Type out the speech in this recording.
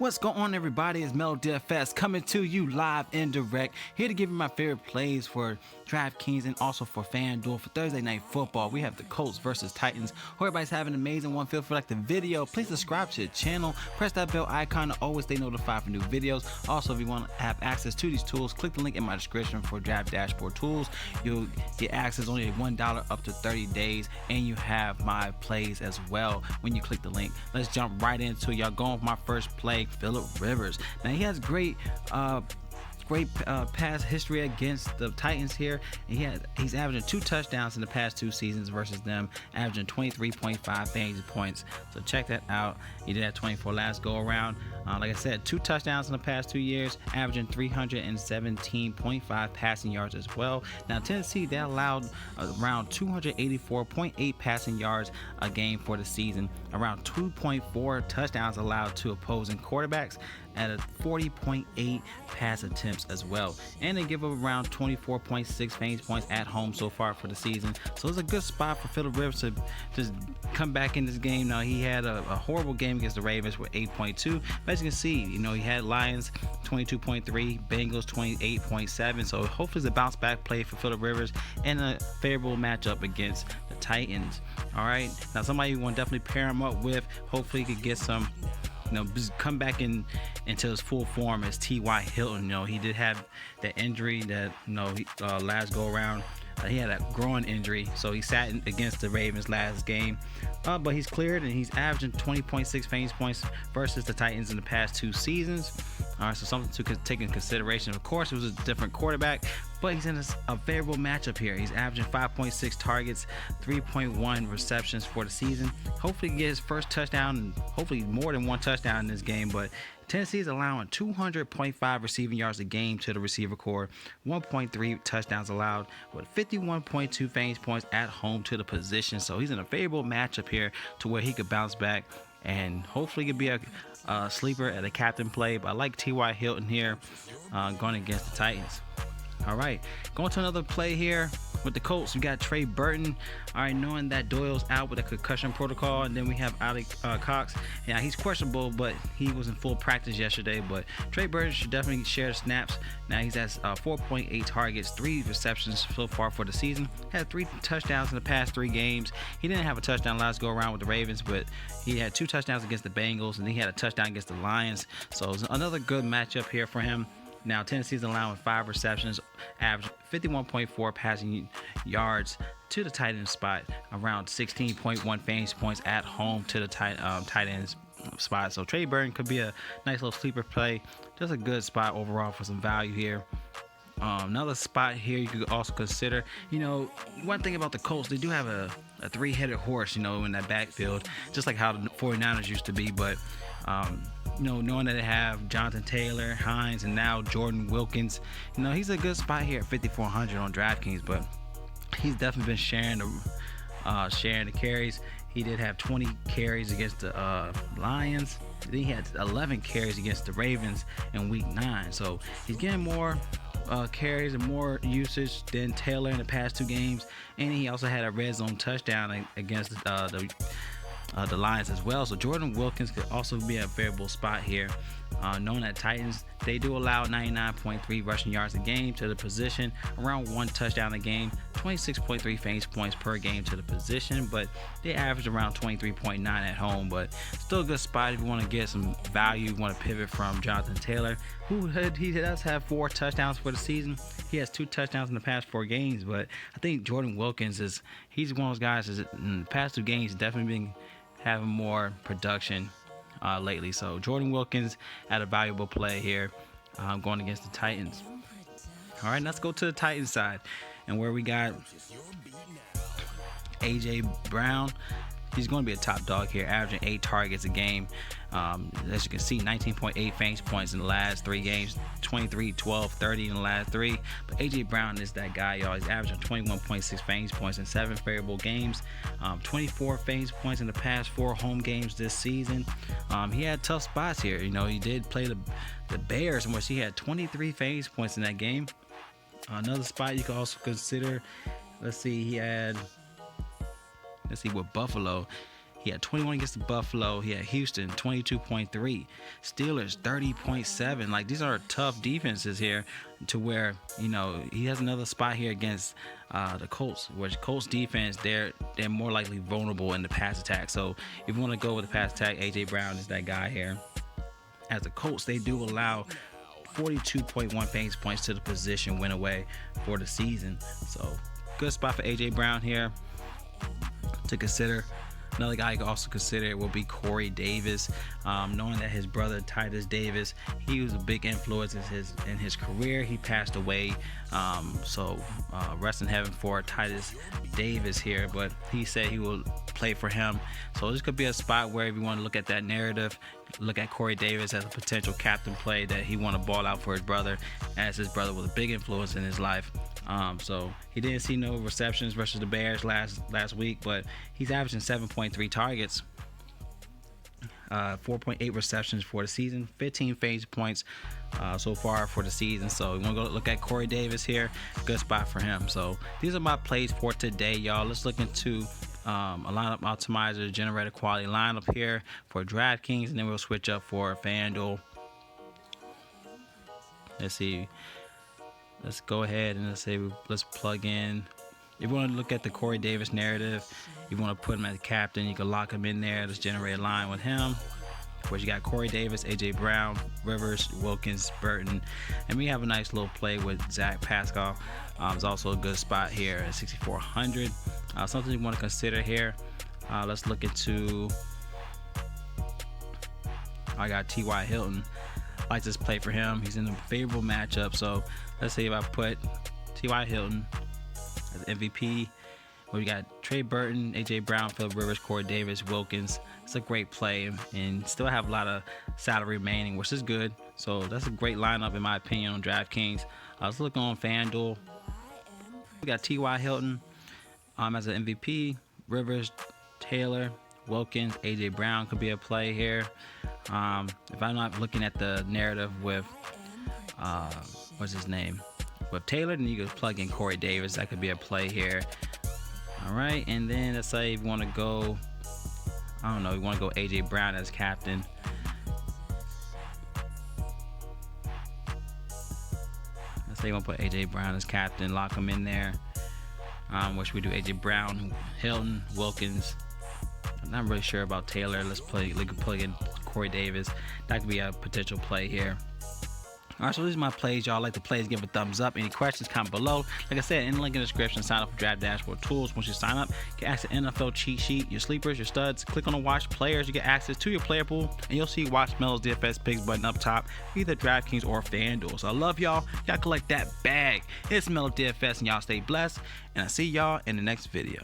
What's going on, everybody? It's Melo DFS coming to you live and direct, here to give you my favorite plays for DraftKings and also for FanDuel for Thursday Night Football. We have the Colts versus Titans. Hope everybody's having an amazing one. Feel free to like the video. Please subscribe to the channel. Press that bell icon to always stay notified for new videos. Also, if you want to have access to these tools, click the link in my description for Draft Dashboard tools. You'll get access only at $1 up to 30 days, and you have my plays as well when you click the link. Let's jump right into it. Y'all going with my first play, Phillip Rivers. Now, he has great past history against the Titans here. And he's averaging 2 touchdowns in the past 2 seasons versus them, averaging 23.5 fantasy points. So check that out. He did have 24 last go around. Like I said, 2 touchdowns in the past 2 years, averaging 317.5 passing yards as well. Now, Tennessee, they allowed around 284.8 passing yards a game for the season, around 2.4 touchdowns allowed to opposing quarterbacks at a 40.8 pass attempts as well, and they give up around 24.6 fantasy points at home so far for the season. So it's a good spot for Phillip Rivers to just come back in this game. Now, he had a horrible game against the Ravens with 8.2, but as you can see, he had Lions 22.3, Bengals 28.7. so hopefully it's a bounce back play for Phillip Rivers and a favorable matchup against the Titans. All right, now somebody you want to definitely pair him up with, hopefully he could get some, just come back into his full form, as T.Y. Hilton. He did have that injury that, last go around. He had a groin injury, so he sat against the Ravens last game. But he's cleared, and he's averaging 20.6 fantasy points versus the Titans in the past 2 seasons. All right, so something to take into consideration. Of course, it was a different quarterback, but he's in a favorable matchup here. He's averaging 5.6 targets, 3.1 receptions for the season. Hopefully he gets his first touchdown, and hopefully more than 1 touchdown in this game. But Tennessee is allowing 200.5 receiving yards a game to the receiver core, 1.3 touchdowns allowed, with 51.2 fantasy points at home to the position. So he's in a favorable matchup here to where he could bounce back, and hopefully could be a sleeper at a captain play. But I like T.Y. Hilton here going against the Titans. All right, going to another play here with the Colts. We got Trey Burton. All right, knowing that Doyle's out with a concussion protocol, and then we have Ali Cox. Yeah, he's questionable, but he was in full practice yesterday. But Trey Burton should definitely share the snaps. Now he's at 4.8 targets, 3 receptions so far for the season. Had 3 touchdowns in the past 3 games. He didn't have a touchdown last go around with the Ravens, but he had 2 touchdowns against the Bengals, and he had a touchdown against the Lions. So it's another good matchup here for him. Now, Tennessee's allowing 5 receptions, average 51.4 passing yards to the tight end spot, around 16.1 fantasy points at home to the tight end spot. So Trey Burton could be a nice little sleeper play. Just a good spot overall for some value here. Another spot here you could also consider, one thing about the Colts, they do have a 3-headed horse, in that backfield, just like how the 49ers used to be. But knowing that they have Jonathan Taylor, Hines, and now Jordan Wilkins, he's a good spot here at 5,400 on DraftKings. But he's definitely been sharing the carries. He did have 20 carries against the Lions. Then he had 11 carries against the Ravens in Week 9. So he's getting more carries and more usage than Taylor in the past 2 games. And he also had a red zone touchdown against the Lions as well. So Jordan Wilkins could also be a favorable spot here. Knowing that Titans, they do allow 99.3 rushing yards a game to the position, around 1 touchdown a game, 26.3 fantasy points per game to the position, but they average around 23.9 at home. But still a good spot if you want to get some value. You want to pivot from Jonathan Taylor, he does have 4 touchdowns for the season. He has 2 touchdowns in the past 4 games, but I think Jordan Wilkins he's one of those guys in the past 2 games definitely been having more production lately. So Jordan Wilkins had a valuable play here going against the Titans. All right, let's go to the Titans side, and where we got A.J. Brown. He's going to be a top dog here, averaging 8 targets a game. As you can see, 19.8 fantasy points in the last 3 games, 23, 12, 30 in the last 3. But A.J. Brown is that guy, y'all. He's averaging 21.6 fantasy points in 7 favorable games, 24 fantasy points in the past 4 home games this season. He had tough spots here. He did play the Bears, in which he had 23 fantasy points in that game. Another spot you could also consider, with Buffalo, He had 21 against the Buffalo. He had Houston 22.3, Steelers 30.7. Like, these are tough defenses here, to where, you know, he has another spot here against the Colts, which Colts defense, they're more likely vulnerable in the pass attack. So if you want to go with the pass attack, AJ Brown is that guy here. As the Colts, they do allow 42.1 fantasy points to the position win away for the season. So good spot for AJ Brown here to consider. Another guy you can also consider will be Corey Davis, knowing that his brother Titus Davis, he was a big influence in his career. He passed away, so rest in heaven for Titus Davis here, but he said he will play for him. So this could be a spot where, if you want to look at that narrative, look at Corey Davis as a potential captain play, that he want to ball out for his brother, as his brother was a big influence in his life. So he didn't see no receptions versus the Bears last week, but he's averaging 7.3 targets, 4.8 receptions for the season, 15 fantasy points so far for the season. So you want to go look at Corey Davis here, good spot for him. So these are my plays for today, y'all. Let's look into a lineup optimizer, generate a quality lineup here for DraftKings, and then we'll switch up for FanDuel. Let's see. Let's go ahead and let's plug in. If you want to look at the Corey Davis narrative, you want to put him as captain, you can lock him in there. Let's generate a line with him. Of course, you got Corey Davis, AJ Brown, Rivers, Wilkins, Burton, and we have a nice little play with Zach Pascal. It's also a good spot here at 6,400. Something you want to consider here. Let's look into. I got T.Y. Hilton. I like this play for him. He's in a favorable matchup. So let's say if I put T.Y. Hilton as MVP, we got Trey Burton, AJ Brown, Phillip Rivers, Corey Davis, Wilkins. It's a great play, and still have a lot of salary remaining, which is good. So that's a great lineup in my opinion on DraftKings. Let's look on FanDuel. We got T.Y. Hilton as an MVP. Rivers, Taylor, Wilkins, AJ Brown could be a play here. If I'm not looking at the narrative with what's his name, with Taylor, then you could plug in Corey Davis. That could be a play here. All right, and then let's say if you want to go, I don't know, you want to go AJ Brown as captain. Let's say you want to put AJ Brown as captain, lock him in there. Which we do AJ Brown, Hilton, Wilkins. I'm not really sure about Taylor. Let's plug in Corey Davis. That could be a potential play here. All right, so these are my plays, y'all. Like the plays, give a thumbs up. Any questions, comment below. Like I said, in the link in the description, sign up for Draft Dashboard Tools. Once you sign up, you get access to NFL cheat sheet, your sleepers, your studs. Click on the watch players, you get access to your player pool, and you'll see Watch Melo's DFS picks button up top, either DraftKings or FanDuel. So I love y'all. Y'all collect that bag. It's Melo DFS, and y'all stay blessed. And I'll see y'all in the next video.